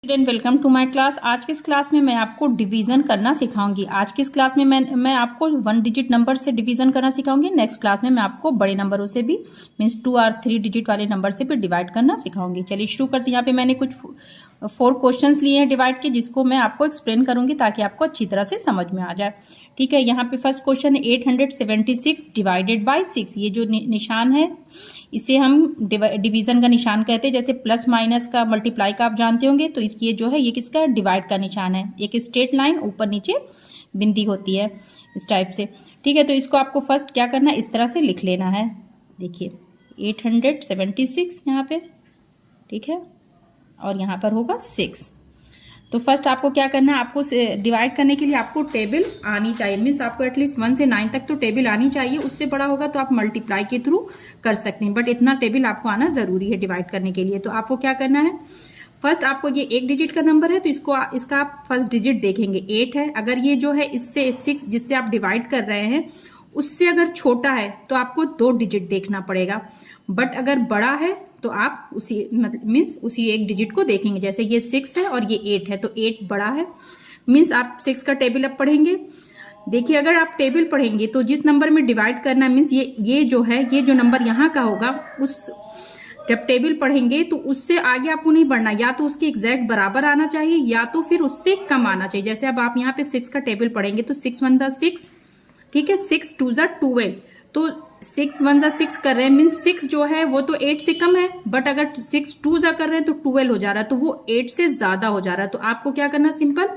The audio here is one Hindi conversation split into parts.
Student welcome to my class. आज की इस क्लास में मैं आपको डिवीजन करना सिखाऊंगी। आज की इस क्लास में मैं आपको 1 डिजिट नंबर से डिवीजन करना सिखाऊंगी। नेक्स्ट क्लास में मैं आपको बड़े नंबरों से भी मीन्स 2 और 3 डिजिट वाले नंबर से भी डिवाइड करना सिखाऊंगी। चलिए शुरू करते हैं। यहाँ पे मैंने कुछ 4 क्वेश्चंस लिए हैं डिवाइड के, जिसको मैं आपको एक्सप्लेन करूंगी ताकि आपको अच्छी तरह से समझ में आ जाए। ठीक है, यहाँ पे फर्स्ट क्वेश्चन है 876 डिवाइडेड बाई 6। ये जो निशान है इसे हम डिवीजन का निशान कहते हैं। जैसे प्लस माइनस का मल्टीप्लाई का आप जानते होंगे, तो इसकी ये जो है ये किसका डिवाइड का निशान है। एक स्ट्रेट लाइन ऊपर नीचे बिंदी होती है इस टाइप से। ठीक है, तो इसको आपको फर्स्ट क्या करना है, इस तरह से लिख लेना है। देखिए 876 यहाँ पे, ठीक है, और यहाँ पर होगा 6। तो फर्स्ट आपको क्या करना है, आपको डिवाइड करने के लिए आपको टेबल आनी चाहिए। मीन्स आपको एटलीस्ट 1 से 9 तक तो टेबल आनी चाहिए। उससे बड़ा होगा तो आप मल्टीप्लाई के थ्रू कर सकते हैं, बट इतना टेबल आपको आना जरूरी है डिवाइड करने के लिए। तो आपको क्या करना है, फर्स्ट आपको ये 1 डिजिट का नंबर है तो इसका आप फर्स्ट डिजिट देखेंगे 8 है। अगर ये जो है इससे 6 जिससे आप डिवाइड कर रहे हैं उससे अगर छोटा है तो आपको 2 डिजिट देखना पड़ेगा, बट अगर बड़ा है तो आप उसी मतलब मीन्स उसी 1 डिजिट को देखेंगे। जैसे ये 6 है और ये 8 है तो 8 बड़ा है, मीन्स आप 6 का टेबल अब पढ़ेंगे। देखिए अगर आप टेबल पढ़ेंगे तो जिस नंबर में डिवाइड करना है मीन्स ये जो है ये जो नंबर यहाँ का होगा, उस जब टेबल पढ़ेंगे तो उससे आगे आपको नहीं बढ़ना, या तो उसके एग्जैक्ट बराबर आना चाहिए या तो फिर उससे कम आना चाहिए। जैसे अब आप यहाँ पे 6 का टेबल पढ़ेंगे तो 6 1 6, ठीक है, 6 2 12, तो 6 1 6 कर रहे हैं मीन्स 6 जो है वो तो 8 से कम है, बट अगर 6 2 कर रहे हैं तो 12 हो जा रहा है, तो वो 8 से ज्यादा हो जा रहा है। तो आपको क्या करना, सिंपल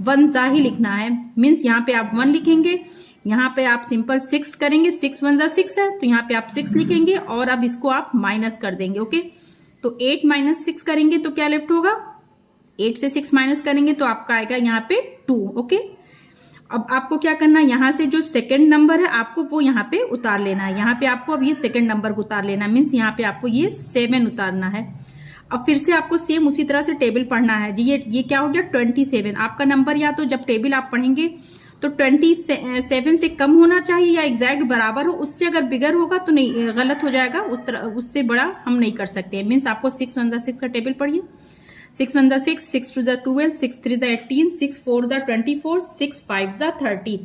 1 ही लिखना है। मीन्स यहाँ पे आप 1 लिखेंगे, यहाँ पे आप सिंपल 6 करेंगे, 6 1 6 है तो यहाँ पे आप 6 लिखेंगे और अब इसको आप माइनस कर देंगे। ओके, तो 8 - 6 करेंगे तो क्या लेफ्ट होगा, 8 से 6 माइनस करेंगे तो आपका आएगा यहाँ पे 2। ओके, अब आपको क्या करना है, यहाँ से जो सेकंड नंबर है आपको वो यहाँ पे उतार लेना है। यहाँ पे आपको अब ये सेकंड नंबर को उतार लेना है, मीन्स यहाँ पे आपको ये 7 उतारना है। अब फिर से आपको सेम उसी तरह से टेबल पढ़ना है जी। ये क्या हो गया 27। आपका नंबर या तो जब टेबल आप पढ़ेंगे तो 27 से कम होना चाहिए या एग्जैक्ट बराबर हो। उससे अगर बिगर होगा तो नहीं, गलत हो जाएगा, उस तरह उससे बड़ा हम नहीं कर सकते। मीन्स आपको 6 1 6 का टेबल पढ़िए। 6 1 6, 6 2 12, 6 3 18, 6 4 24, 6 5 30।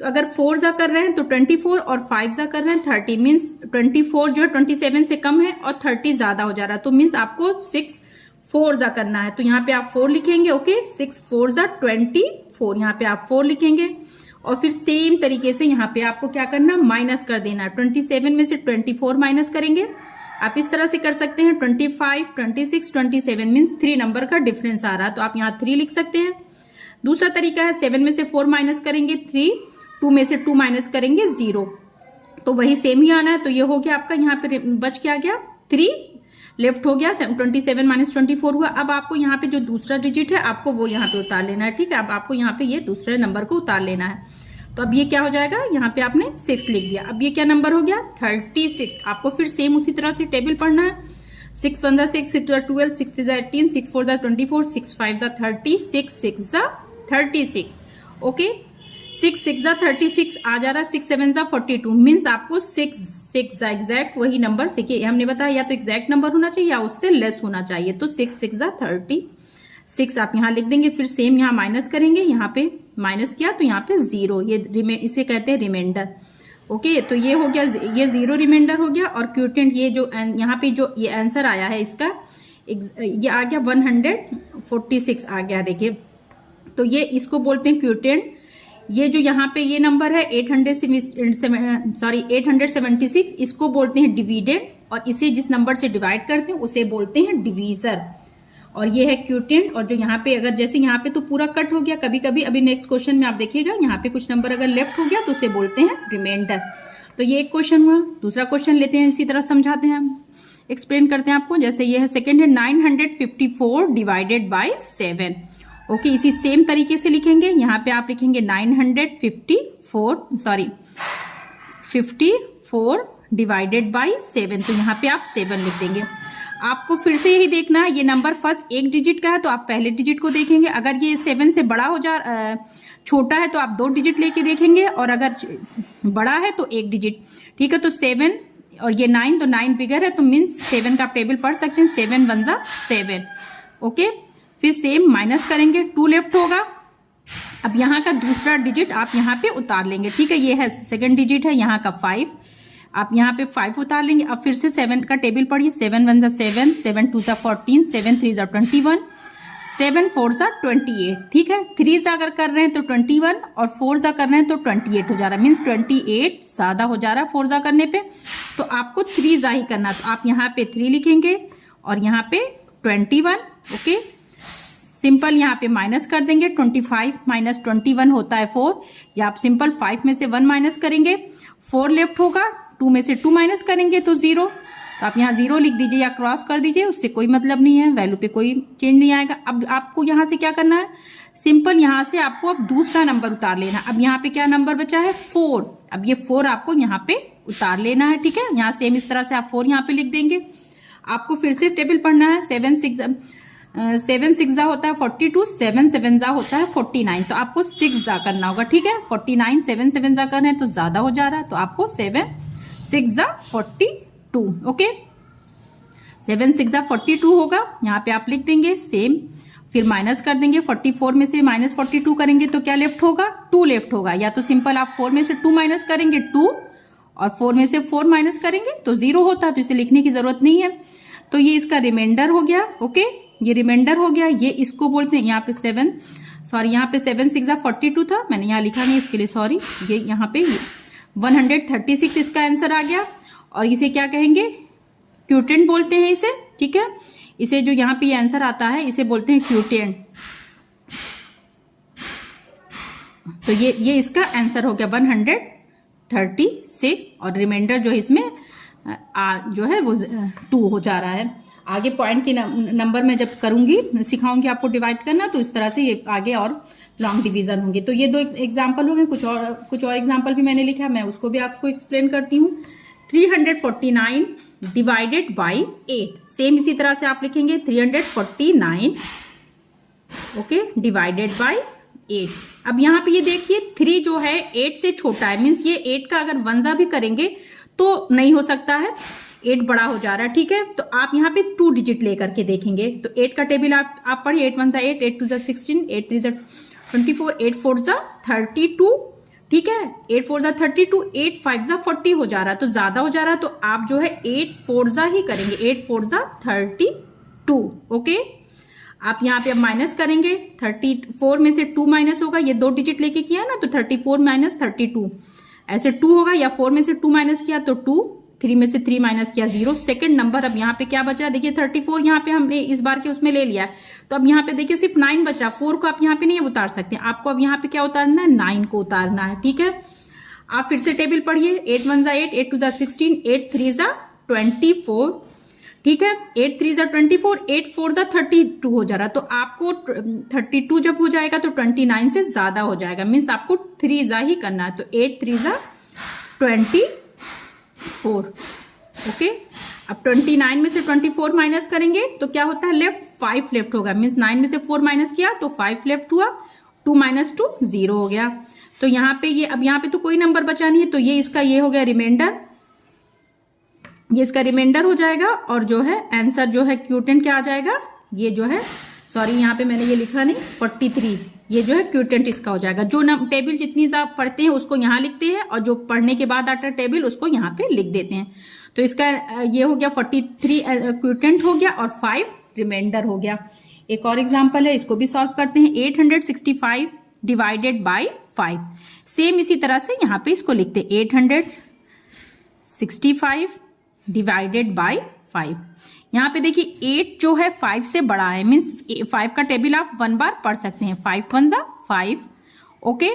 तो अगर 4 कर रहे हैं तो 24 और 5 कर रहे हैं 30। मीन्स 24 जो है 27 से कम है और 30 ज्यादा हो जा रहा है, तो मीन्स आपको 6 4 करना है। तो यहाँ पे आप 4 लिखेंगे। ओके, 6 4 24, यहाँ पे आप 4 लिखेंगे और फिर सेम तरीके से यहाँ पे आपको क्या करना, माइनस कर देना है। 27 में से 24 माइनस करेंगे। आप इस तरह से कर सकते हैं 25 26 27, मीन्स 3 नंबर का डिफरेंस आ रहा है तो आप यहाँ 3 लिख सकते हैं। दूसरा तरीका है 7 में से 4 माइनस करेंगे 3, 2 में से 2 माइनस करेंगे 0, तो वही सेम ही आना है। तो ये हो गया आपका, यहाँ पे बच क्या गया 3, लेफ्ट हो गया 27 - 24 हुआ। अब आपको यहाँ पे जो दूसरा डिजिट है आपको वो यहाँ पे उतार लेना है। ठीक है, अब आपको यहाँ पे ये दूसरे नंबर को उतार लेना है। तो अब ये क्या हो जाएगा, यहाँ पे आपने 6 लिख दिया। अब ये क्या नंबर हो गया 36। आपको फिर सेम उसी तरह से टेबल पढ़ना है। 6 1 6, 6 2 12, 6 3 18, 6 4 24, 6 5 30, 6 6 36। ओके, 6 6 36 आ जा रहा है, 6 7 42। मीन्स आपको 6 एग्जैक्ट वही नंबर, देखिए हमने बताया या तो एग्जैक्ट नंबर होना चाहिए या उससे लेस होना चाहिए। तो 6 6 36 आप यहाँ लिख देंगे। फिर सेम यहाँ माइनस करेंगे, यहाँ पे माइनस किया तो यहाँ पे 0, ये इसे कहते हैं रिमाइंडर। ओके, तो ये हो गया, ये 0 रिमाइंडर हो गया। और क्यूटेंट ये जो यहाँ पे जो ये आंसर आया है इसका, ये आ गया 146 आ गया। देखिए तो ये इसको बोलते हैं क्यूटेंट। ये जो यहाँ पे ये नंबर है 876, इसको बोलते हैं डिविडेंड, और इसे जिस नंबर से डिवाइड करते हैं उसे बोलते हैं डिवीजर। और ये है क्यूटेंट। और जो यहाँ पे अगर जैसे यहाँ पे तो पूरा कट हो गया कभी कभी, अभी नेक्स्ट क्वेश्चन में आप देखिएगा यहाँ पे कुछ नंबर अगर लेफ्ट हो गया तो उसे बोलते हैं रिमाइंडर। तो ये एक क्वेश्चन हुआ। दूसरा क्वेश्चन लेते हैं, इसी तरह समझाते हैं, हम एक्सप्लेन करते हैं आपको। जैसे ये है सेकेंड है 954 डिवाइडेड बाई 7। ओके, इसी सेम तरीके से लिखेंगे। यहाँ पे आप लिखेंगे 54 डिवाइडेड बाई 7, तो यहाँ पे आप 7 लिख देंगे। आपको फिर से यही देखना है, ये नंबर फर्स्ट 1 डिजिट का है तो आप पहले डिजिट को देखेंगे। अगर ये 7 से बड़ा हो छोटा है तो आप 2 डिजिट लेके देखेंगे, और अगर बड़ा है तो 1 डिजिट। ठीक है, तो 7 और ये 9, तो 9 बिगर है तो मीन्स 7 का आप टेबल पढ़ सकते हैं। 7 1 7। ओके, फिर सेम माइनस करेंगे, 2 लेफ्ट होगा। अब यहाँ का दूसरा डिजिट आप यहाँ पे उतार लेंगे, ठीक है, ये है सेकंड डिजिट है यहाँ का 5, आप यहाँ पे 5 उतार लेंगे। अब फिर से 7 का टेबल पढ़िए, 7 1 7, 7 2 14, 7 3 21, 7 4 28, ठीक है। 3 अगर कर रहे हैं तो 21 और 4 कर रहे हैं तो 28 हो जा रहा है, मीन्स 28 ज्यादा हो जा रहा है 4 करने पे, तो आपको 3 ही करना। तो आप यहाँ पे 3 लिखेंगे और यहाँ पे 21, ओके। सिंपल यहाँ पे माइनस कर देंगे, 25 माइनस 21 होता है 4, या आप सिंपल 5 में से 1 माइनस करेंगे, 4 लेफ्ट होगा, 2 में से 2 माइनस करेंगे तो 0, तो आप यहाँ 0 लिख दीजिए या क्रॉस कर दीजिए, उससे कोई मतलब नहीं है, वैल्यू पे कोई चेंज नहीं आएगा। अब आपको यहाँ से क्या करना है, सिंपल यहाँ से आपको अब दूसरा नंबर उतार लेना। अब यहाँ पे क्या नंबर बचा है, 4, अब ये 4 आपको यहाँ पे उतार लेना है, ठीक है। यहाँ सेम इस तरह से आप 4 यहाँ पे लिख देंगे। आपको फिर से टेबल पढ़ना है, 7 6 होता है 42, 7 7 होता है 49, तो आपको 6 करना होगा, ठीक है। 49 7 7 कर रहे हैं तो ज्यादा हो जा रहा है, तो आपको 7 6 42, ओके। 7 6 42 होगा, यहाँ पे आप लिख देंगे सेम, फिर माइनस कर देंगे, 44 में से माइनस 42 करेंगे तो क्या लेफ्ट होगा, 2 लेफ्ट होगा, या तो सिंपल आप 4 में से 2 माइनस करेंगे 2, और 4 में से 4 माइनस करेंगे तो 0 होता है, तो इसे लिखने की जरूरत नहीं है। तो ये इसका रिमाइंडर हो गया, ओके, ये रिमाइंडर हो गया। ये इसको बोलते हैं यहाँ पे 7 6 42 था, मैंने यहाँ लिखा नहीं इसके लिए सॉरी, ये यहाँ पे 136 इसका आंसर आ गया। और इसे क्या कहेंगे, क्यूटेंट बोलते हैं इसे, ठीक है। इसे जो यहाँ पे आंसर आता है इसे बोलते हैं क्यूटेंट। तो ये इसका आंसर हो गया 136, और रिमाइंडर जो है इसमें जो है वो 2 हो जा रहा है। आगे पॉइंट के नंबर में जब करूंगी, सिखाऊंगी आपको डिवाइड करना, तो इस तरह से ये आगे और लॉन्ग डिवीजन होंगे। तो ये 2 एग्जाम्पल हो गए, कुछ और एग्जाम्पल भी मैंने लिखा है, मैं उसको भी आपको एक्सप्लेन करती हूँ। 349 डिवाइडेड बाई 8, सेम इसी तरह से आप लिखेंगे 349, ओके, डिवाइडेड बाई 8। अब यहाँ पे ये देखिए 3 जो है 8 से छोटा है, मीन्स ये 8 का अगर 1 भी करेंगे तो नहीं हो सकता है, 8 बड़ा हो जा रहा है, ठीक है। तो आप यहाँ पे 2 डिजिट लेकर के देखेंगे, तो 8 का टेबल आप पढ़िए, 8 1 8, 8 2 16, 8 3 24, 8 4 32, ठीक है, 8 4 32, 8 5 40 हो जा रहा है, तो ज्यादा हो जा रहा है, तो आप जो है 8 4 ही करेंगे, 8 4 32, ओके। आप यहाँ पे अब माइनस करेंगे, 34 में से 2 माइनस होगा, ये 2 डिजिट लेके किया ना, तो 34 माइनस 32 ऐसे 2 होगा, या 4 में से 2 माइनस किया तो 2, 3 में से 3 माइनस किया 0। सेकंड नंबर अब यहाँ पे क्या बच रहा है, देखिए 34 यहाँ पे हमने इस बार के उसमें ले लिया है, तो अब यहाँ पे देखिए सिर्फ 9 बच रहा है, 4 को आप यहाँ पे नहीं उतार सकते, आपको अब यहाँ पे क्या उतारना है, 9 को उतारना है, ठीक है। आप फिर से टेबल पढ़िए, 8 1 8, 8 2 16, 8 3 24, ठीक है, 8 3 24, 8 4 32 हो जा रहा है, तो आपको 32 जब हो जाएगा तो 29 से ज्यादा हो जाएगा, मीन्स आपको 3 ही करना है, तो 8 3 24, ओके। अब 29 में से 24 माइनस करेंगे तो क्या होता है, लेफ्ट 5 लेफ्ट होगा, मीन्स 9 में से 4 माइनस किया तो 5 लेफ्ट हुआ, 2 माइनस 2 0 हो गया। तो यहाँ पे ये, अब यहाँ पे तो कोई नंबर बचा नहीं है, तो ये इसका ये हो गया रिमाइंडर, ये इसका रिमाइंडर हो जाएगा। और जो है आंसर जो है क्यूटेंट क्या आ जाएगा, ये जो है सॉरी यहाँ पे मैंने ये लिखा नहीं, 43, ये जो है क्यूटेंट इसका हो जाएगा। जो टेबल जितनी आप पढ़ते हैं उसको यहाँ लिखते हैं, और जो पढ़ने के बाद आता है टेबल उसको यहाँ पे लिख देते हैं। तो इसका ये हो गया 43 क्यूटेंट हो गया, और 5 रिमाइंडर हो गया। एक और एग्जाम्पल है, इसको भी सॉल्व करते हैं। 865 डिवाइडेड बाई 5, सेम इसी तरह से यहाँ पे इसको लिखते हैं, 865 डिवाइडेड बाई 5। यहाँ पे देखिए 8 जो है 5 से बड़ा है, मीन्स 5 का टेबल आप 1 बार पढ़ सकते हैं, 5 1 5, ओके।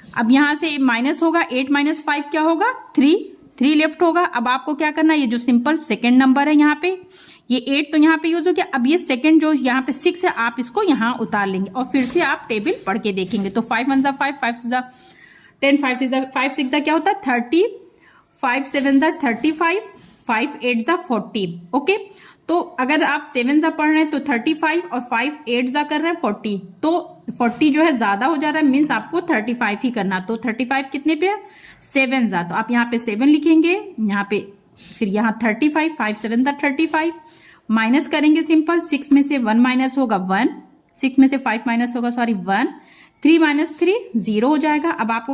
अब यहाँ से माइनस होगा, 8 माइनस 5 क्या होगा, 3 लेफ्ट होगा। अब आपको क्या करना है, ये जो सिंपल सेकेंड नंबर है यहाँ पे, ये 8 तो यहाँ पे यूज हो गया, अब ये सेकेंड जो यहाँ पे 6 है आप इसको यहाँ उतार लेंगे, और फिर से आप टेबल पढ़ के देखेंगे। तो 5 1 5, 5 6 10, 5 6 क्या होता है 30, 5 7 35, 5 8 40, ओके। तो अगर आप 7 पढ़ रहे हैं तो 35, और 5 8 कर रहे हैं 40, तो 40 जो है ज्यादा हो जा रहा है, मीन्स आपको 35 ही करना। तो 35 कितने पे है, 7 तो आप यहाँ पे 7 लिखेंगे, यहाँ पे फिर यहाँ 35, 5 7 35, माइनस करेंगे सिंपल, 6 में से 1 माइनस होगा 1, 6 में से 5 माइनस होगा, सॉरी 1, 3 माइनस 3 0 हो जाएगा। अब आपको